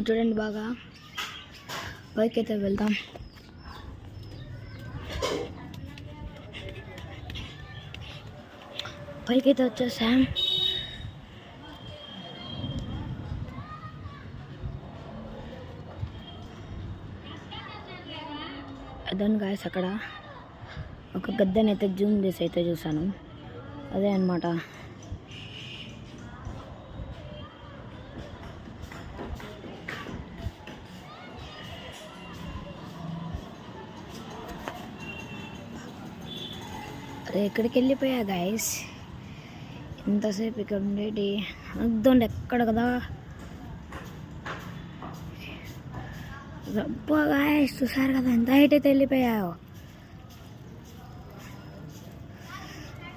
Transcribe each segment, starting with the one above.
ఇప్పుడు చూడండి బాగా పైకి అయితే వెళ్దాం. పైకి అయితే వచ్చేసాం. అదన్ గాయస్ అక్కడ ఒక గద్దెని అయితే జూమ్ చేసి అయితే చూసాను. అదే అన్నమాట. అరే ఎక్కడికి వెళ్ళిపోయా గాయస్, ఇంతసేపు ఇక్కడ ఉండేటి అర్థండి ఎక్కడ కదా. రబ్బా గాయస్ చూసారు కదా ఎంత హైట్ అయితే వెళ్ళిపోయావు.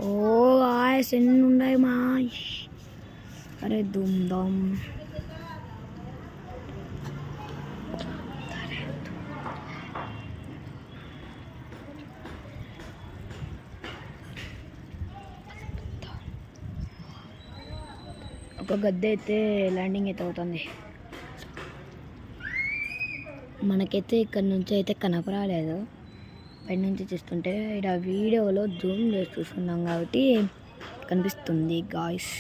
ఓ గాయస్ ఎన్ని ఉన్నాయి మా. అరే దుమ్దం ఒక గద్దె అయితే ల్యాండింగ్ అయితే అవుతుంది. మనకైతే ఇక్కడ నుంచి అయితే కనపరాలేదు, పైన నుంచి చూస్తుంటే. ఇక్కడ వీడియోలో జూమ్ చేసి చూస్తున్నాం కాబట్టి కనిపిస్తుంది గాయ్స్.